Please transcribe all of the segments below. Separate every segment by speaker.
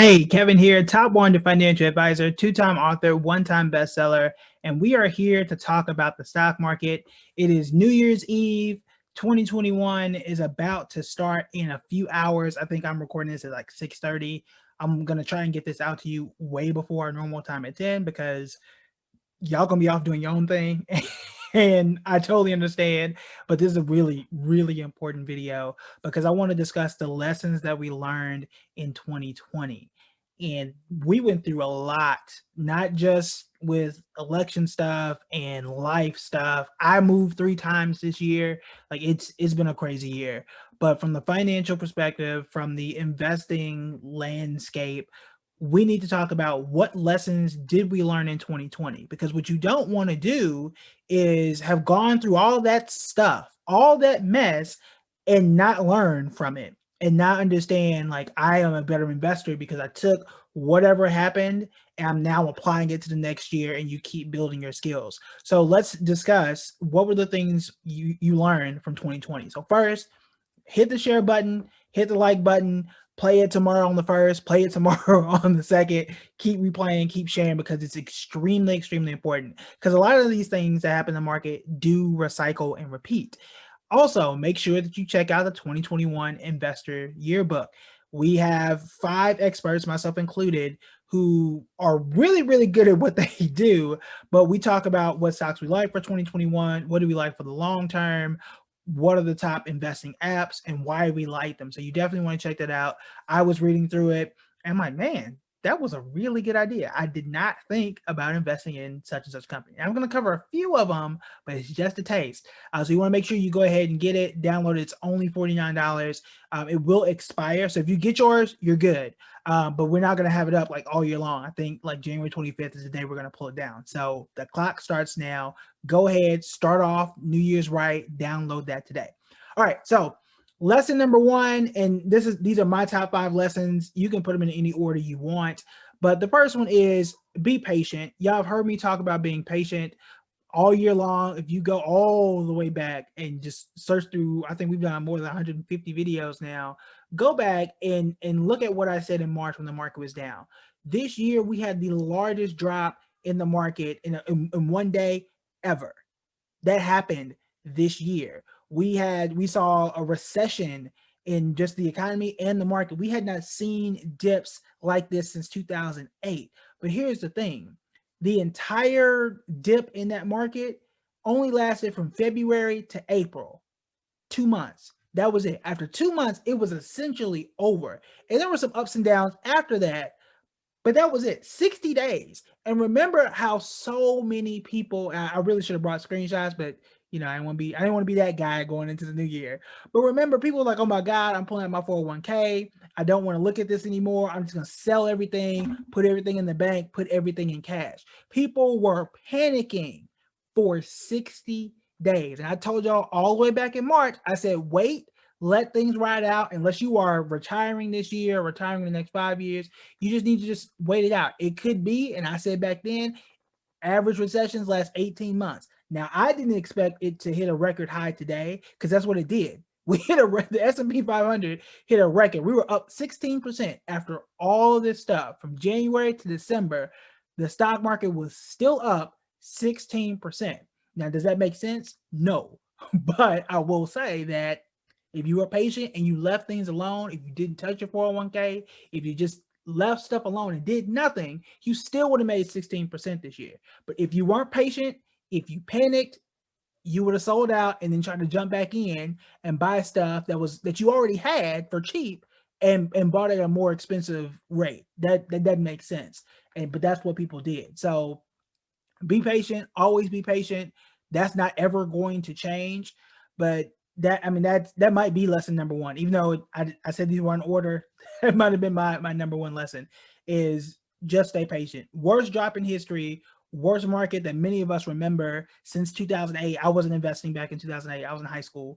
Speaker 1: Hey, Kevin here, top wanted financial advisor, two-time author, one-time bestseller, and we are here to talk about the stock market. It is New Year's Eve. 2021 is about to start in a few hours. I think I'm recording this at like 6:30. I'm going to try and get this out to you way before our normal time at 10 because y'all gonna be off doing your own thing. And I totally understand, but this is a really, really important video because I want to discuss the lessons that we learned in 2020. And we went through a lot, not just with election stuff and life stuff. I moved 3 times this year. Like it's been a crazy year. But from the financial perspective, from the investing landscape, we need to talk about what lessons did we learn in 2020, because what you don't want to do is have gone through all that stuff, all that mess, and not learn from it and not understand like I am a better investor because I took whatever happened and I'm now applying it to the next year, and you keep building your skills. So let's discuss what were the things you learned from 2020. So first, hit the share button, hit the like button, play it tomorrow on the first, play it tomorrow on the second, keep replaying, keep sharing, because it's extremely, extremely important. Because a lot of these things that happen in the market do recycle and repeat. Also, make sure that you check out the 2021 Investor Yearbook. We have 5 experts, myself included, who are really, really good at what they do, but we talk about what stocks we like for 2021, what do we like for the long term, what are the top investing apps, and why we like them. So you definitely want to check that out. I was reading through it and I'm like, man, that was a really good idea. I did not think about investing in such and such company. And I'm going to cover a few of them, but it's just a taste. So you want to make sure you go ahead and get it, download it. It's only $49. It will expire. So if you get yours, you're good. But we're not going to have it up like all year long. I think like January 25th is the day we're going to pull it down. So the clock starts now. Go ahead, start off New Year's right, download that today. All right, so lesson number 1, and these are my top 5 lessons. You can put them in any order you want, but the first one is be patient. Y'all have heard me talk about being patient all year long. If you go all the way back and just search through, I think we've done more than 150 videos now. Go back and look at what I said in March when the market was down. This year, we had the largest drop in the market in one day ever. That happened this year. We saw a recession in just the economy and the market. We had not seen dips like this since 2008. But here's the thing. The entire dip in that market only lasted from February to April. 2 months. That was it. After 2 months, it was essentially over. And there were some ups and downs after that, but that was it. 60 days. And remember how so many people, I really should have brought screenshots, but you know, I didn't want to be that guy going into the new year. But remember, people were like, oh my God, I'm pulling out my 401k. I don't want to look at this anymore. I'm just going to sell everything, put everything in the bank, put everything in cash. People were panicking for 60 days. And I told y'all all the way back in March, I said, wait, let things ride out. Unless you are retiring this year, retiring in the next 5 years, you just need to just wait it out. It could be, and I said back then, average recessions last 18 months. Now, I didn't expect it to hit a record high today because that's what it did. We hit the S&P 500 hit a record. We were up 16% after all of this stuff from January to December. The stock market was still up 16%. Now, does that make sense? No. But I will say that if you were patient and you left things alone, if you didn't touch your 401k, if you just left stuff alone and did nothing, you still would have made 16% this year. But if you weren't patient, if you panicked, you would have sold out and then tried to jump back in and buy stuff that you already had for cheap and bought it at a more expensive rate. That doesn't make sense. But that's what people did. So be patient, always be patient. That's not ever going to change. But that might be lesson number 1, even though I said these were in order. It might have been my number 1 lesson is just stay patient. Worst drop in history, worst market that many of us remember since 2008. I wasn't investing back in 2008. I was in high school.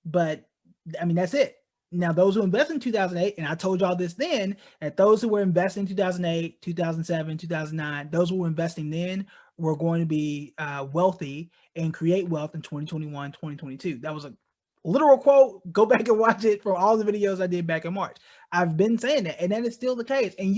Speaker 1: But that's it. Now, those who invest in 2008, and I told y'all this then, that those who were investing in 2008, 2007, 2009, those who were investing then were going to be wealthy and create wealth in 2021, 2022. That was a Literal quote, go back and watch it from all the videos I did back in March. I've been saying that, and that is still the case. And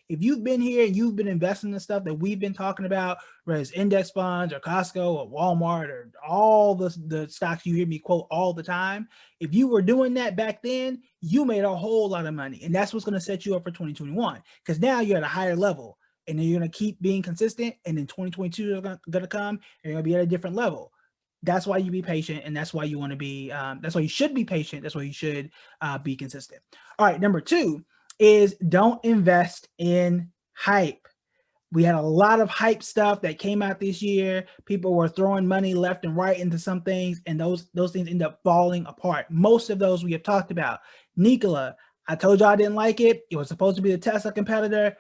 Speaker 1: if you've been here and you've been investing in stuff that we've been talking about, whether it's index funds or Costco or Walmart or all the stocks you hear me quote all the time, if you were doing that back then, you made a whole lot of money. And that's what's going to set you up for 2021, because now you're at a higher level and then you're going to keep being consistent. And then 2022 is going to come and you're going to be at a different level. That's why you be patient, and that's why you want to be. That's why you should be patient. That's why you should be consistent. All right, number 2 is don't invest in hype. We had a lot of hype stuff that came out this year. People were throwing money left and right into some things, and those things end up falling apart. Most of those we have talked about. Nikola, I told y'all I didn't like it. It was supposed to be the Tesla competitor,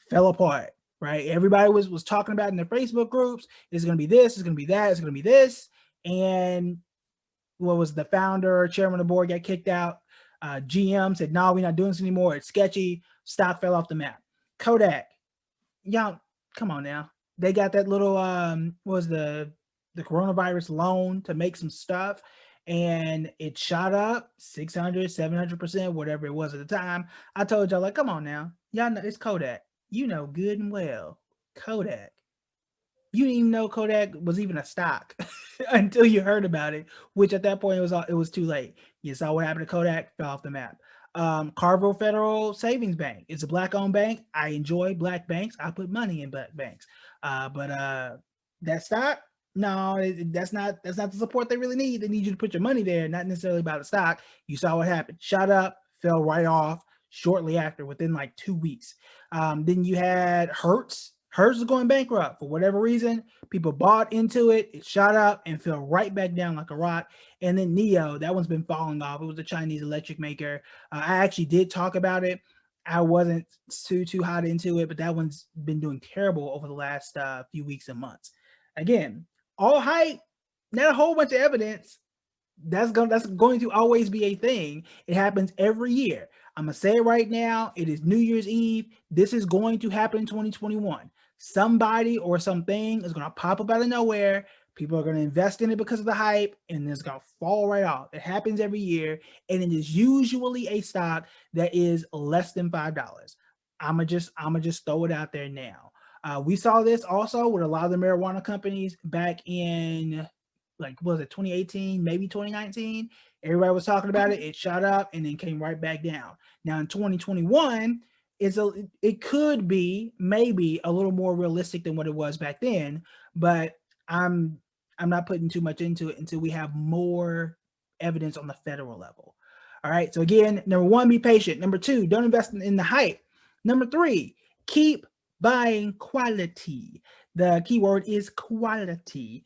Speaker 1: fell apart. Right? Everybody was talking about in their Facebook groups. It's going to be this. It's going to be that. It's going to be this. And what was the founder, chairman of the board got kicked out. GM said, no, we're not doing this anymore. It's sketchy. Stock fell off the map. Kodak, y'all, come on now. They got that little, was the coronavirus loan to make some stuff, and it shot up 600, 700%, whatever it was at the time. I told y'all, like, come on now. Y'all know it's Kodak. You know good and well, Kodak. You didn't even know Kodak was even a stock until you heard about it, which at that point it was too late. You saw what happened to Kodak, fell off the map. Carvo Federal Savings Bank. It's a black-owned bank. I enjoy black banks. I put money in black banks. But that stock, no, that's not the support they really need. They need you to put your money there, not necessarily about the stock. You saw what happened. Shot up, fell right off shortly after, within like 2 weeks. Then you had Hertz. Hertz is going bankrupt for whatever reason. People bought into it. It shot up and fell right back down like a rock. And then Neo, that one's been falling off. It was a Chinese electric maker. I actually did talk about it. I wasn't too hot into it, but that one's been doing terrible over the last few weeks and months. Again, all hype, not a whole bunch of evidence. That's going to always be a thing. It happens every year. I'm going to say it right now. It is New Year's Eve. This is going to happen in 2021. Somebody or something is going to pop up out of nowhere. People are going to invest in it because of the hype, and it's going to fall right off. It happens every year, and it is usually a stock that is less than $5. I'ma just throw it out there now. We saw this also with a lot of the marijuana companies back in, like, what was it, 2018, maybe 2019? Everybody was talking about it. It shot up and then came right back down. Now in 2021, it could be maybe a little more realistic than what it was back then, but I'm not putting too much into it until we have more evidence on the federal level. All right. So again, number 1, be patient. Number 2, don't invest in the hype. Number 3, keep buying quality. The keyword is quality.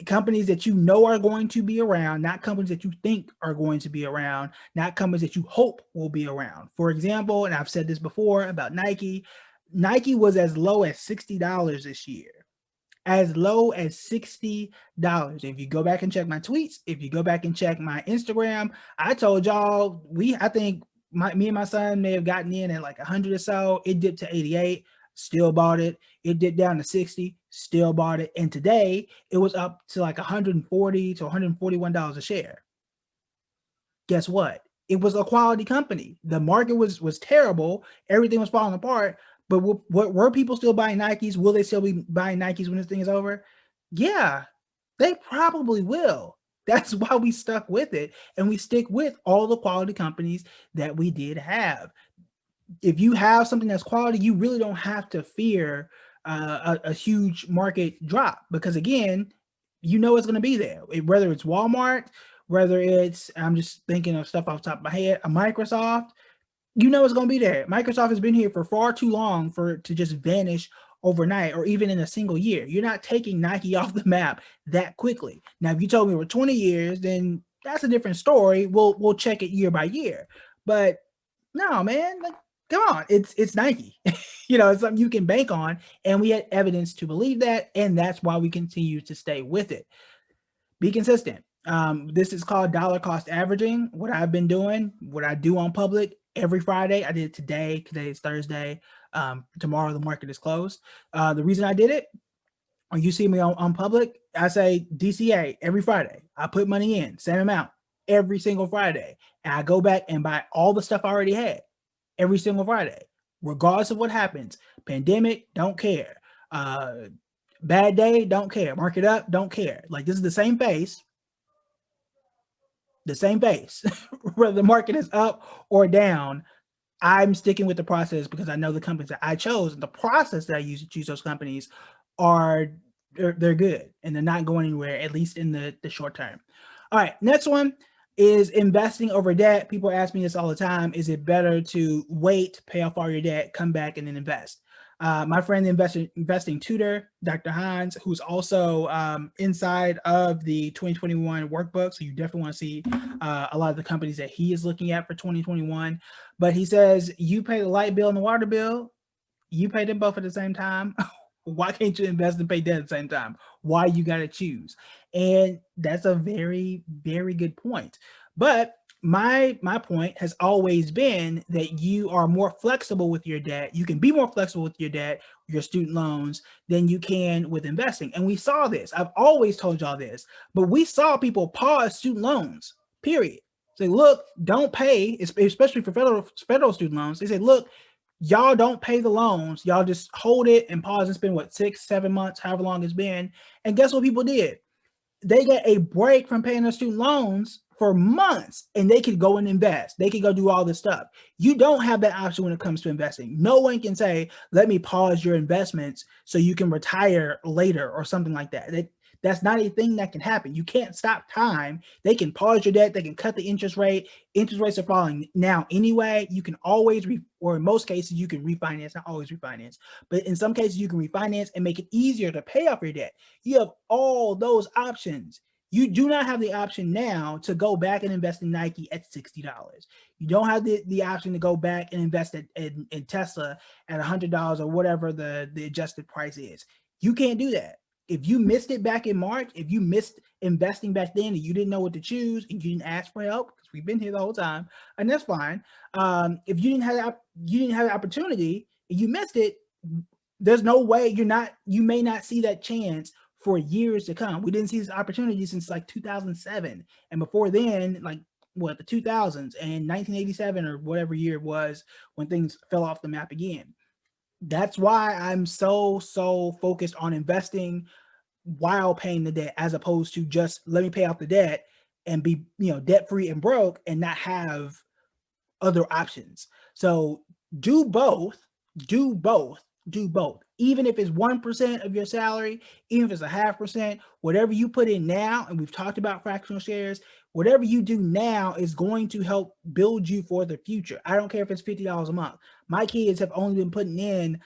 Speaker 1: Companies that you know are going to be around, not companies that you think are going to be around, not companies that you hope will be around. For example, and I've said this before about Nike, Nike was as low as $60 this year. As low as $60. If you go back and check my tweets, if you go back and check my Instagram, I told y'all, I think me and my son may have gotten in at like 100 or so. It dipped to 88. Still bought it. It dipped down to 60, still bought it. And today it was up to like $140 to $141 a share. Guess what? It was a quality company. The market was terrible. Everything was falling apart. But were people still buying Nikes? Will they still be buying Nikes when this thing is over? Yeah, they probably will. That's why we stuck with it. And we stick with all the quality companies that we did have. If you have something that's quality, you really don't have to fear a huge market drop, because again, you know it's going to be there. Whether it's Walmart, whether it's, I'm just thinking of stuff off the top of my head, a Microsoft, you know it's going to be there. Microsoft has been here for far too long for it to just vanish overnight or even in a single year. You're not taking Nike off the map that quickly. Now, if you told me we're 20 years, then that's a different story. We'll check it year by year. But no, man, like, come on, it's Nike. It's something you can bank on, and we had evidence to believe that, and that's why we continue to stay with it. Be consistent. This is called dollar cost averaging. What I've been doing, what I do on public every Friday. I did it today. Today is Thursday. Tomorrow the market is closed. The reason I did it, or you see me on public, I say DCA every Friday. I put money in, same amount, every single Friday. And I go back and buy all the stuff I already had every single Friday, regardless of what happens. Pandemic, don't care. Bad day, don't care. Market up, don't care. Like, this is the same base, whether the market is up or down. I'm sticking with the process because I know the companies that I chose and the process that I use to choose those companies are they're good and they're not going anywhere, at least in the short term. All right, next one is investing over debt. People ask me this all the time. Is it better to wait, pay off all your debt, come back and then invest? My friend, the investing tutor, Dr. Hines, who's also inside of the 2021 workbook. So you definitely want to see a lot of the companies that he is looking at for 2021. But he says, you pay the light bill and the water bill, you pay them both at the same time. Why can't you invest and pay debt at the same time? Why you got to choose? And that's a very, very good point. But my point has always been that you are more flexible with your debt. You can be more flexible with your debt, your student loans, than you can with investing. And we saw this. I've always told y'all this, but we saw people pause student loans, period. Say, look, don't pay, especially for federal student loans. They say, look, y'all don't pay the loans. Y'all just hold it and pause and spend, what, 6-7 months, however long it's been. And guess what people did? They get a break from paying their student loans for months, and they could go and invest. They could go do all this stuff. You don't have that option when it comes to investing. No one can say, let me pause your investments so you can retire later or something like that. That's not a thing that can happen. You can't stop time. They can pause your debt. They can cut the interest rate. Interest rates are falling now anyway. You can always, or in most cases, you can refinance, not always refinance, but in some cases you can refinance and make it easier to pay off your debt. You have all those options. You do not have the option now to go back and invest in Nike at $60. You don't have the option to go back and invest in Tesla at $100 or whatever the adjusted price is. You can't do that. If you missed it back in March, if you missed investing back then and you didn't know what to choose and you didn't ask for help, because we've been here the whole time, and that's fine. If you didn't have the opportunity and you missed it, there's no way you may not see that chance for years to come. We didn't see this opportunity since like 2007, and before then, like the 2000s and 1987 or whatever year it was when things fell off the map again. That's why I'm so focused on investing while paying the debt, as opposed to just let me pay off the debt and be debt free and broke and not have other options. So do both. Even if it's 1% of your salary, even if it's 0.5%, whatever you put in now, and we've talked about fractional shares, whatever you do now is going to help build you for the future. I don't care if it's $50 a month. My kids have only been putting in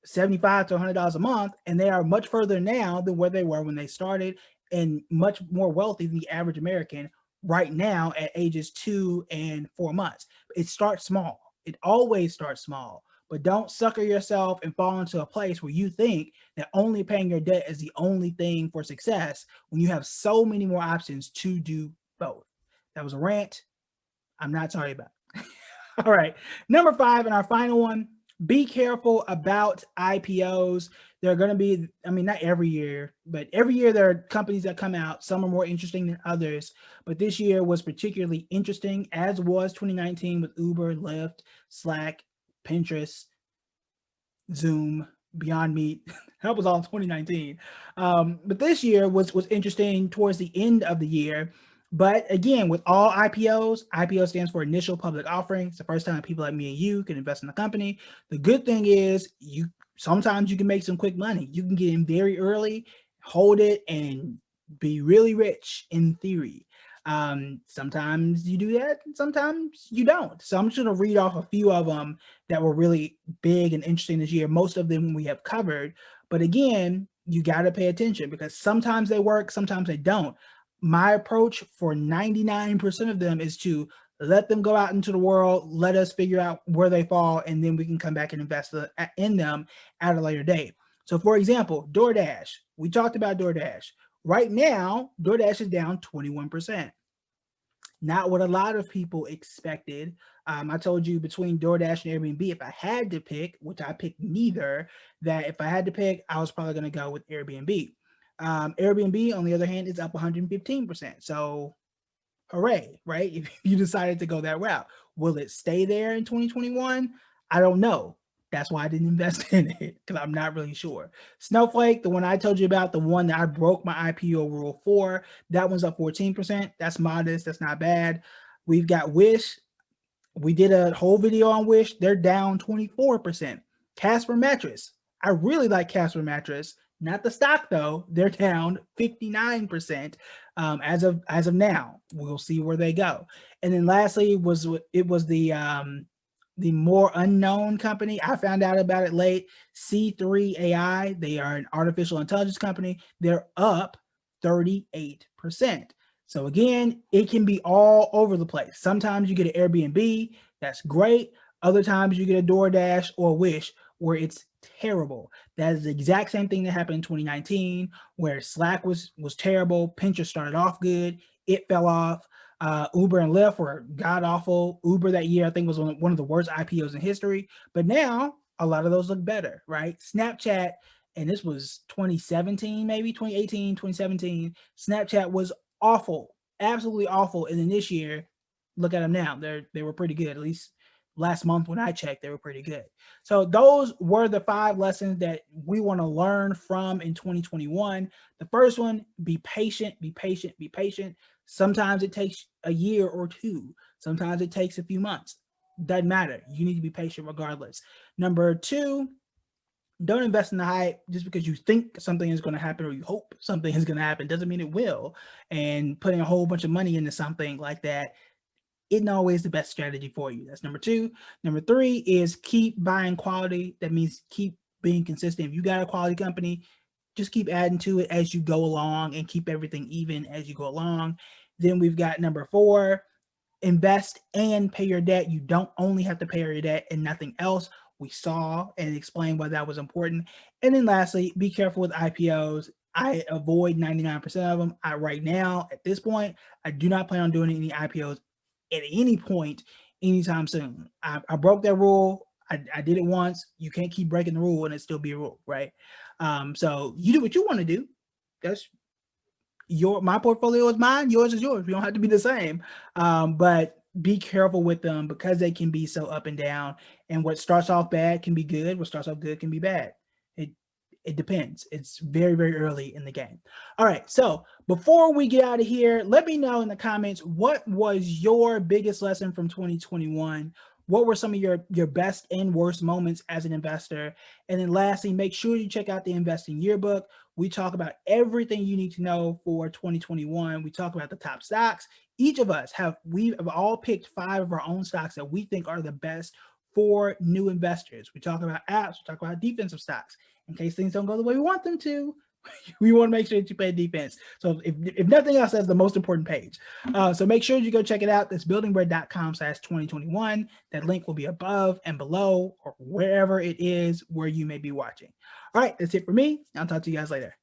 Speaker 1: $75 to $100 a month, and they are much further now than where they were when they started, and much more wealthy than the average American right now at ages 2 and 4 months. It starts small. It always starts small. But don't sucker yourself and fall into a place where you think that only paying your debt is the only thing for success when you have so many more options to do both. That was a rant. I'm not sorry about it. All right. Number 5, and our final one, be careful about IPOs. They're going to be, not every year, but every year there are companies that come out. Some are more interesting than others, but this year was particularly interesting, as was 2019 with Uber, Lyft, Slack, Pinterest, Zoom, Beyond Meat. That was all in 2019. But this year was interesting towards the end of the year. But again, with all IPOs, IPO stands for initial public offering. It's the first time people like me and you can invest in a company. The good thing is sometimes you can make some quick money. You can get in very early, hold it, and be really rich in theory. Sometimes you do that, and sometimes you don't. So I'm just going to read off a few of them that were really big and interesting this year. Most of them we have covered. But again, you got to pay attention because sometimes they work, sometimes they don't. My approach for 99% of them is to let them go out into the world, let us figure out where they fall, and then we can come back and invest in them at a later date. So for example, DoorDash. We talked about DoorDash. Right now, DoorDash is down 21%. Not what a lot of people expected. I told you between DoorDash and Airbnb, if I had to pick, which I picked neither, that if I had to pick, I was probably going to go with Airbnb. Airbnb, on the other hand, is up 115%. So hooray, right? If you decided to go that route, will it stay there in 2021? I don't know. That's why I didn't invest in it, because I'm not really sure. Snowflake, the one I told you about, the one that I broke my IPO rule for, that one's up 14%. That's modest. That's not bad. We've got Wish. We did a whole video on Wish. They're down 24%. Casper Mattress. I really like Casper Mattress. Not the stock though. They're down 59% as of now. We'll see where they go. And then lastly was the more unknown company. I found out about it late. C3 AI. They are an artificial intelligence company. They're up 38%. So again, it can be all over the place. Sometimes you get an Airbnb, that's great. Other times you get a DoorDash or a Wish where it's terrible. That is the exact same thing that happened in 2019, where Slack was terrible. Pinterest started off good, it fell off. Uber and Lyft were god awful. Uber that year, I think, was one of the worst IPOs in history. But now a lot of those look better, right? Snapchat, and this was 2017, maybe 2018, 2017. Snapchat was awful, absolutely awful. And then this year, look at them now. They were pretty good. At least last month when I checked, they were pretty good. So those were the 5 lessons that we want to learn from in 2021. The first one, be patient, be patient, be patient. Sometimes it takes a year or 2. Sometimes it takes a few months. Doesn't matter. You need to be patient regardless. Number 2, don't invest in the hype just because you think something is going to happen or you hope something is going to happen. Doesn't mean it will. And putting a whole bunch of money into something like that isn't always the best strategy for you. That's number 2. Number 3 is keep buying quality. That means keep being consistent. If you got a quality company, just keep adding to it as you go along and keep everything even as you go along. Then we've got number 4, invest and pay your debt. You don't only have to pay your debt and nothing else. We saw and explained why that was important. And then lastly, be careful with IPOs. I avoid 99% of them. Right now, at this point, I do not plan on doing any IPOs at any point anytime soon. I broke that rule. I did it once. You can't keep breaking the rule and it still be a rule, right? So you do what you want to do. That's my portfolio is mine, yours is yours. We don't have to be the same. But be careful with them because they can be so up and down. And what starts off bad can be good. What starts off good can be bad. It depends. It's very, very early in the game. All right. So before we get out of here, let me know in the comments, what was your biggest lesson from 2021? What were some of your best and worst moments as an investor? And then lastly, make sure you check out the Investing Yearbook. We talk about everything you need to know for 2021. We talk about the top stocks. Each of us we have all picked 5 of our own stocks that we think are the best for new investors. We talk about apps, we talk about defensive stocks. In case things don't go the way we want them to, we want to make sure that you play defense. So if nothing else, that's the most important page. So make sure you go check it out. That's buildingbread.com/2021. That link will be above and below or wherever it is where you may be watching. All right, that's it for me. I'll talk to you guys later.